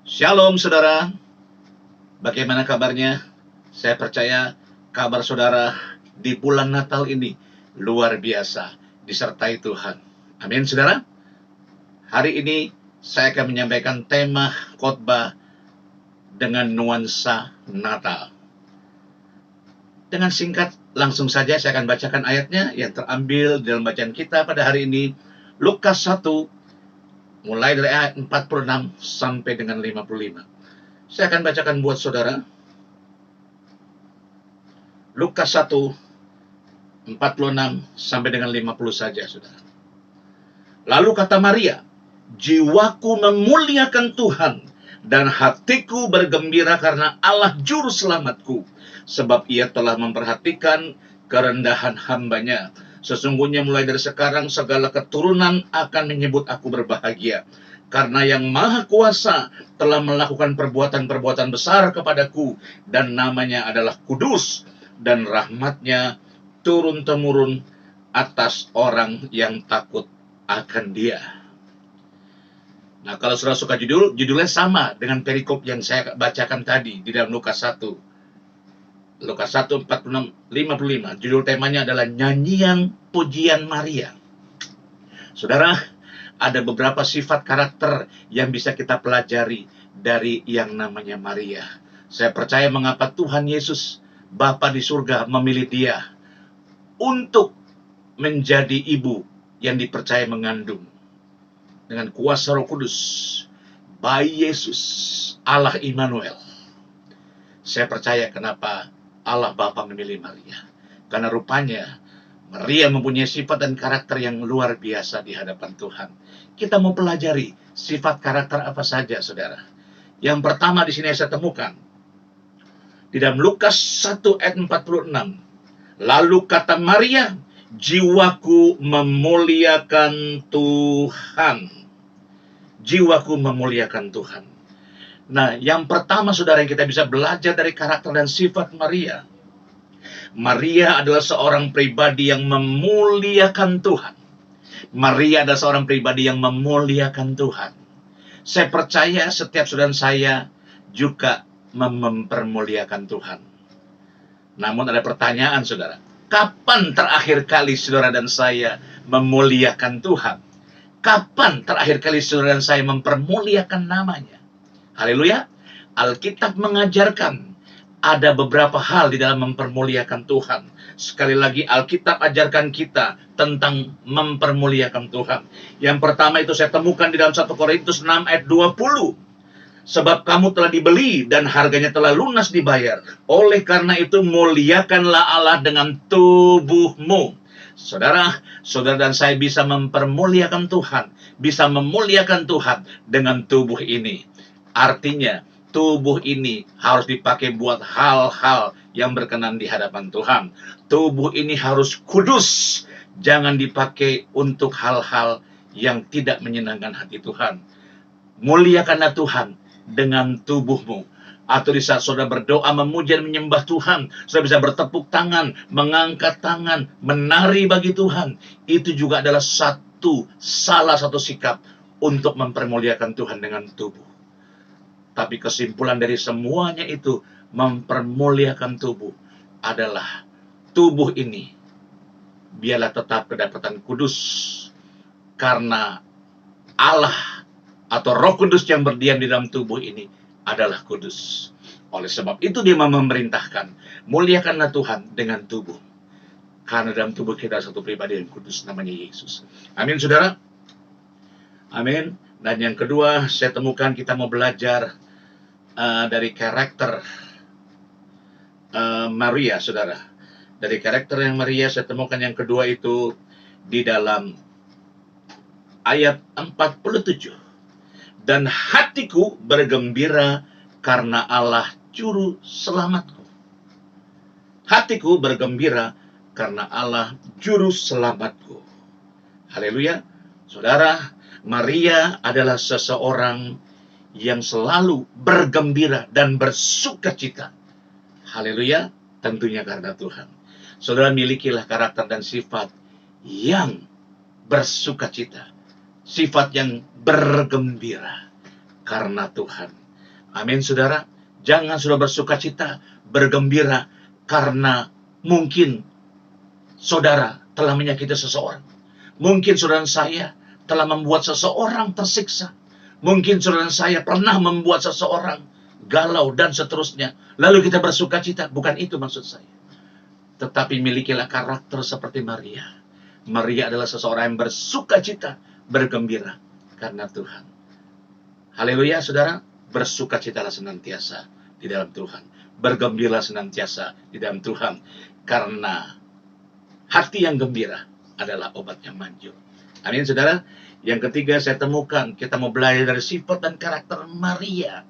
Shalom saudara, bagaimana kabarnya? Saya percaya kabar saudara di bulan Natal ini luar biasa, disertai Tuhan. Amin saudara. Hari ini saya akan menyampaikan tema khotbah dengan nuansa Natal. Dengan singkat, langsung saja saya akan bacakan ayatnya yang terambil dalam bacaan kita pada hari ini, Lukas 1, mulai dari ayat 46 sampai dengan 55. Saya akan bacakan buat saudara. Lukas 1, 46 sampai dengan 50 saja, saudara. Lalu kata Maria, "Jiwaku memuliakan Tuhan, dan hatiku bergembira karena Allah juru selamatku, sebab ia telah memperhatikan kerendahan hambanya. Sesungguhnya mulai dari sekarang segala keturunan akan menyebut aku berbahagia, karena yang Maha Kuasa telah melakukan perbuatan-perbuatan besar kepadaku, dan namanya adalah kudus, dan rahmatnya turun-temurun atas orang yang takut akan dia." Nah, kalau saudara suka judulnya sama dengan perikop yang saya bacakan tadi di dalam Lukas 1. Lukas 1, 46, 55. Judul temanya adalah Nyanyian Pujian Maria. Saudara, ada beberapa sifat karakter yang bisa kita pelajari dari yang namanya Maria. Saya percaya mengapa Tuhan Yesus, Bapa di surga, memilih dia untuk menjadi ibu yang dipercaya mengandung. Dengan kuasa Roh Kudus, bayi Yesus, Allah Immanuel. Saya percaya kenapa Allah Bapa memilih Maria. Karena rupanya Maria mempunyai sifat dan karakter yang luar biasa di hadapan Tuhan. Kita mau pelajari sifat karakter apa saja, saudara. Yang pertama di sini saya temukan di dalam Lukas 1 ayat 46. Lalu kata Maria, "Jiwaku memuliakan Tuhan." Jiwaku memuliakan Tuhan. Nah, yang pertama saudara yang kita bisa belajar dari karakter dan sifat Maria. Maria adalah seorang pribadi yang memuliakan Tuhan. Maria adalah seorang pribadi yang memuliakan Tuhan. Saya percaya setiap saudara saya juga mempermuliakan Tuhan. Namun ada pertanyaan saudara. Kapan terakhir kali saudara dan saya memuliakan Tuhan? Kapan terakhir kali saudara dan saya mempermuliakan namanya? Haleluya. Alkitab mengajarkan ada beberapa hal di dalam mempermuliakan Tuhan. Sekali lagi, Alkitab ajarkan kita tentang mempermuliakan Tuhan. Yang pertama itu saya temukan di dalam 1 Korintus 6 ayat 20. "Sebab kamu telah dibeli dan harganya telah lunas dibayar. Oleh karena itu muliakanlah Allah dengan tubuhmu." Saudara dan saya bisa mempermuliakan Tuhan, bisa memuliakan Tuhan dengan tubuh ini. Artinya, tubuh ini harus dipakai buat hal-hal yang berkenan di hadapan Tuhan. Tubuh ini harus kudus, jangan dipakai untuk hal-hal yang tidak menyenangkan hati Tuhan. Muliakanlah Tuhan dengan tubuhmu. Atau di saat saudara berdoa, memuji dan menyembah Tuhan, saudara bisa bertepuk tangan, mengangkat tangan, menari bagi Tuhan. Itu juga adalah salah satu sikap untuk mempermuliakan Tuhan dengan tubuh. Tapi kesimpulan dari semuanya itu, mempermuliakan tubuh adalah tubuh ini biarlah tetap kedapatan kudus, karena Allah atau Roh Kudus yang berdiam di dalam tubuh ini adalah kudus. Oleh sebab itu dia memerintahkan, muliakanlah Tuhan dengan tubuh. Karena dalam tubuh kita ada satu pribadi yang kudus, namanya Yesus. Amin saudara. Amin. Dan yang kedua saya temukan kita mau belajar dari karakter Maria, saudara. Dari karakter yang Maria saya temukan yang kedua itu di dalam ayat 47. "Dan hatiku bergembira karena Allah juru selamatku." Hatiku bergembira karena Allah juru selamatku. Haleluya. Saudara, Maria adalah seseorang yang selalu bergembira dan bersukacita. Haleluya, tentunya karena Tuhan. Saudara, milikilah karakter dan sifat yang bersukacita. Sifat yang bergembira karena Tuhan. Amin, saudara. Jangan sudah bersuka cita, bergembira, karena mungkin saudara telah menyakiti seseorang. Mungkin saudara saya telah membuat seseorang tersiksa. Mungkin saudara saya pernah membuat seseorang galau dan seterusnya. Lalu kita bersuka cita. Bukan itu maksud saya. Tetapi milikilah karakter seperti Maria. Maria adalah seseorang yang bersuka cita, bergembira karena Tuhan. Haleluya, saudara. Bersukacitalah senantiasa di dalam Tuhan. Bergembira senantiasa di dalam Tuhan. Karena hati yang gembira adalah obat yang manjur. Amin, saudara. Yang ketiga saya temukan, kita mau belajar dari sifat dan karakter Maria.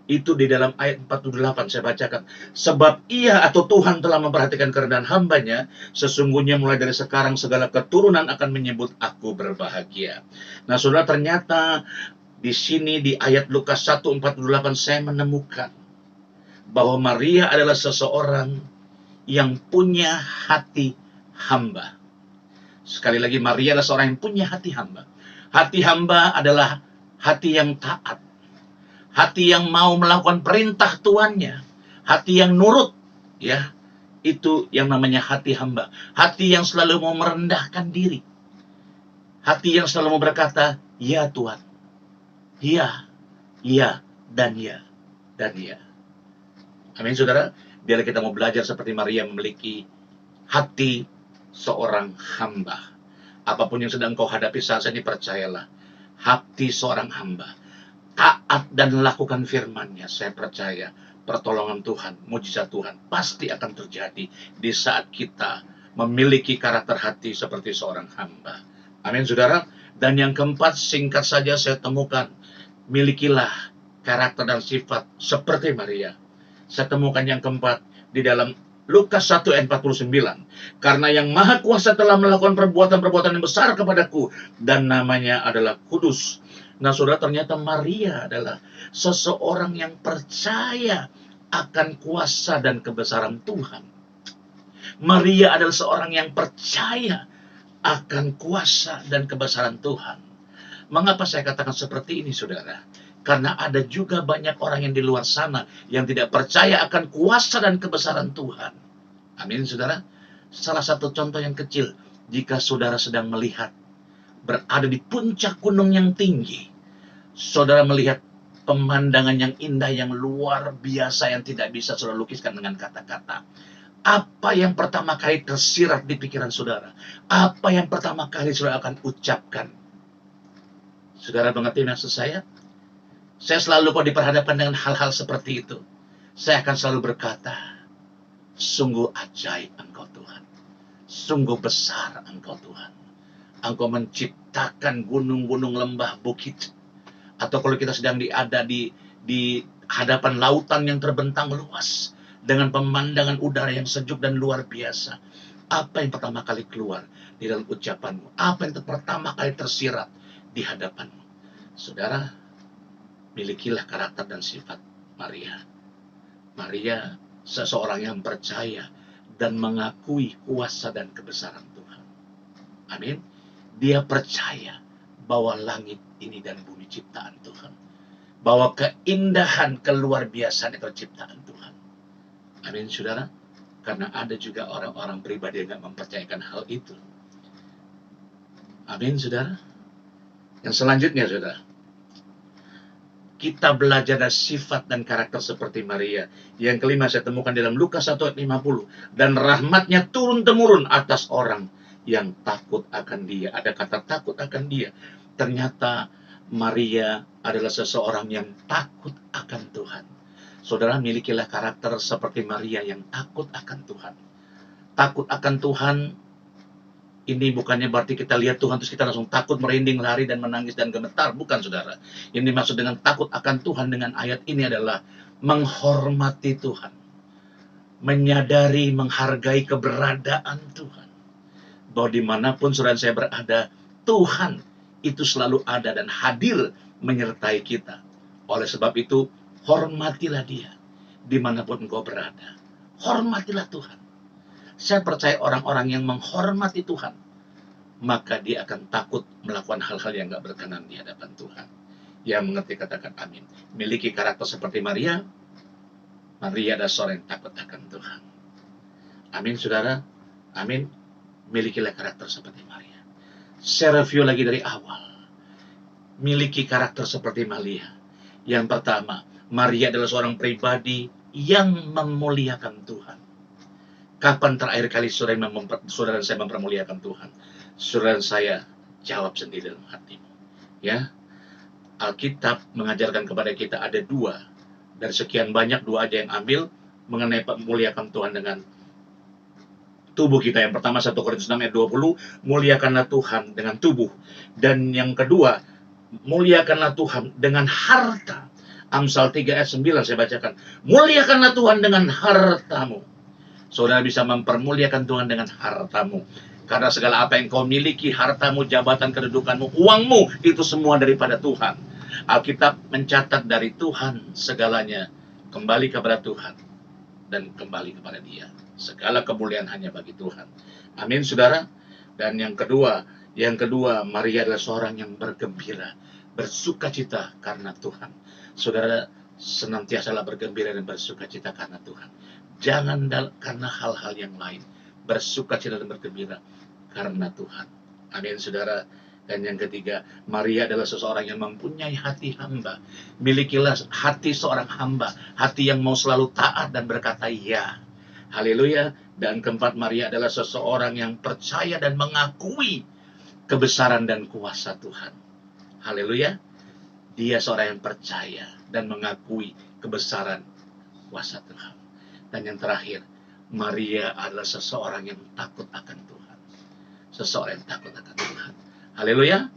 Itu di dalam ayat 48 saya bacakan. Sebab ia atau Tuhan telah memperhatikan kerendahan hambanya, sesungguhnya mulai dari sekarang segala keturunan akan menyebut aku berbahagia. Nah, saudara, ternyata di sini di ayat Lukas 1:48 saya menemukan bahwa Maria adalah seseorang yang punya hati hamba. Sekali lagi, Maria adalah seorang yang punya hati hamba. Hati hamba adalah hati yang taat. Hati yang mau melakukan perintah tuannya. Hati yang nurut. Ya, itu yang namanya hati hamba. Hati yang selalu mau merendahkan diri. Hati yang selalu mau berkata, ya Tuhan. Ya, ya, dan ya, dan ya. Amin, saudara. Biar kita mau belajar seperti Maria memiliki hati seorang hamba. Apapun yang sedang kau hadapi saat ini, percayalah. Hati seorang hamba. Taat dan lakukan firman-Nya. Saya percaya pertolongan Tuhan, mujizat Tuhan pasti akan terjadi di saat kita memiliki karakter hati seperti seorang hamba. Amin, saudara. Dan yang keempat, singkat saja saya temukan, milikilah karakter dan sifat seperti Maria. Saya temukan yang keempat di dalam Lukas 1 ayat 49. Karena yang maha kuasa telah melakukan perbuatan-perbuatan yang besar kepadaku, dan namanya adalah kudus. Nah, saudara, ternyata Maria adalah seseorang yang percaya akan kuasa dan kebesaran Tuhan. Maria adalah seorang yang percaya akan kuasa dan kebesaran Tuhan. Mengapa saya katakan seperti ini, saudara? Karena ada juga banyak orang yang di luar sana yang tidak percaya akan kuasa dan kebesaran Tuhan. Amin, saudara. Salah satu contoh yang kecil, jika saudara sedang melihat, berada di puncak gunung yang tinggi, saudara melihat pemandangan yang indah, yang luar biasa, yang tidak bisa saudara lukiskan dengan kata-kata. Apa yang pertama kali tersirat di pikiran saudara? Apa yang pertama kali saudara akan ucapkan? Saudara mengerti maksud saya? Saya selalu kalau diperhadapkan dengan hal-hal seperti itu, saya akan selalu berkata, sungguh ajaib Engkau Tuhan. Sungguh besar Engkau Tuhan. Engkau menciptakan gunung-gunung, lembah, bukit. Atau kalau kita sedang ada di hadapan lautan yang terbentang luas, dengan pemandangan udara yang sejuk dan luar biasa. Apa yang pertama kali keluar di dalam ucapanmu? Apa yang pertama kali tersirat di hadapanmu? Saudara, milikilah karakter dan sifat Maria. Maria seseorang yang percaya dan mengakui kuasa dan kebesaran Tuhan. Amin. Dia percaya bahwa langit ini dan bumi ciptaan Tuhan. Bahwa keindahan, keluar biasaan itu ciptaan Tuhan. Amin, saudara. Karena ada juga orang-orang pribadi yang tidak mempercayakan hal itu. Amin, saudara. Yang selanjutnya, saudara, kita belajar dari sifat dan karakter seperti Maria. Yang kelima saya temukan dalam Lukas 1 ayat 50. Dan rahmatnya turun-temurun atas orang yang takut akan dia. Ada kata takut akan dia. Ternyata Maria adalah seseorang yang takut akan Tuhan. Saudara, milikilah karakter seperti Maria yang takut akan Tuhan. Takut akan Tuhan, ini bukannya berarti kita lihat Tuhan terus kita langsung takut, merinding, lari, dan menangis, dan gemetar. Bukan, saudara. Yang dimaksud dengan takut akan Tuhan dengan ayat ini adalah menghormati Tuhan. Menyadari, menghargai keberadaan Tuhan. Bahwa dimanapun saudara saya berada, Tuhan itu selalu ada dan hadir menyertai kita. Oleh sebab itu, hormatilah dia dimanapun engkau berada. Hormatilah Tuhan. Saya percaya orang-orang yang menghormati Tuhan, maka dia akan takut melakukan hal-hal yang gak berkenan di hadapan Tuhan. Yang mengerti katakan amin. Miliki karakter seperti Maria. Maria adalah seorang yang takut akan Tuhan. Amin, saudara. Amin. Milikilah karakter seperti Maria. Saya review lagi dari awal. Miliki karakter seperti Maria. Yang pertama, Maria adalah seorang pribadi yang memuliakan Tuhan. Kapan terakhir kali saudara saya mempermuliakan Tuhan? Saudara saya jawab sendiri dalam hatimu. Ya, Alkitab mengajarkan kepada kita ada dua. Dari sekian banyak, dua aja yang ambil mengenai memuliakan Tuhan dengan tubuh kita. Yang pertama 1 Korintus 6 ayat 20, muliakanlah Tuhan dengan tubuh. Dan yang kedua, muliakanlah Tuhan dengan harta. Amsal 3 ayat 9 saya bacakan. Muliakanlah Tuhan dengan hartamu. Saudara bisa mempermuliakan Tuhan dengan hartamu. Karena segala apa yang kau miliki, hartamu, jabatan, kedudukanmu, uangmu, itu semua daripada Tuhan. Alkitab mencatat dari Tuhan segalanya kembali kepada Tuhan dan kembali kepada Dia. Segala kemuliaan hanya bagi Tuhan. Amin, saudara. Dan yang kedua, Maria adalah seorang yang bergembira, bersukacita karena Tuhan. Saudara, senantiasalah bergembira dan bersukacita karena Tuhan. Jangan karena hal-hal yang lain. Bersukacita dan bergembira karena Tuhan. Amin, saudara. Dan yang ketiga, Maria adalah seseorang yang mempunyai hati hamba. Milikilah hati seorang hamba, hati yang mau selalu taat dan berkata ya. Haleluya. Dan keempat, Maria adalah seseorang yang percaya dan mengakui kebesaran dan kuasa Tuhan. Haleluya. Dia seorang yang percaya dan mengakui kebesaran kuasa Tuhan. Dan yang terakhir, Maria adalah seseorang yang takut akan Tuhan. Seseorang yang takut akan Tuhan. Haleluya.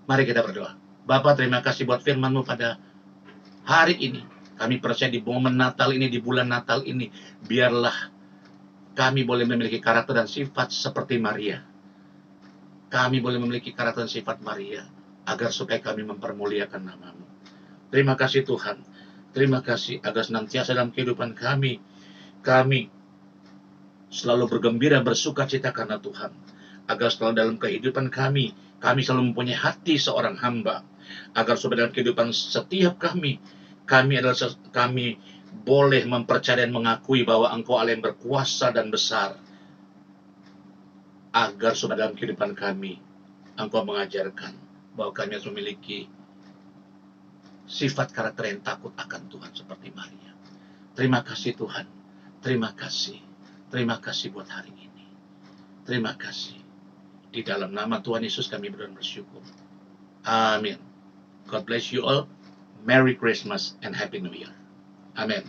Mari kita berdoa. Bapa, terima kasih buat firman-Mu pada hari ini. Kami percaya di momen Natal ini, di bulan Natal ini, biarlah kami boleh memiliki karakter dan sifat seperti Maria. Kami boleh memiliki karakter dan sifat Maria, agar supaya kami mempermuliakan nama-Mu. Terima kasih Tuhan. Terima kasih agar senantiasa dalam kehidupan kami selalu bergembira, bersukacita karena Tuhan. Agar selalu dalam kehidupan kami selalu mempunyai hati seorang hamba. Agar supaya dalam kehidupan setiap kami boleh mempercayai dan mengakui bahwa Engkau Allah yang berkuasa dan besar. Agar supaya dalam kehidupan kami Engkau mengajarkan bahwa kami harus memiliki sifat karakter yang takut akan Tuhan seperti Maria. Terima kasih Tuhan. Terima kasih. Terima kasih buat hari ini. Terima kasih. Di dalam nama Tuhan Yesus kami berdoa dan bersyukur. Amin. God bless you all. Merry Christmas and Happy New Year. Amen.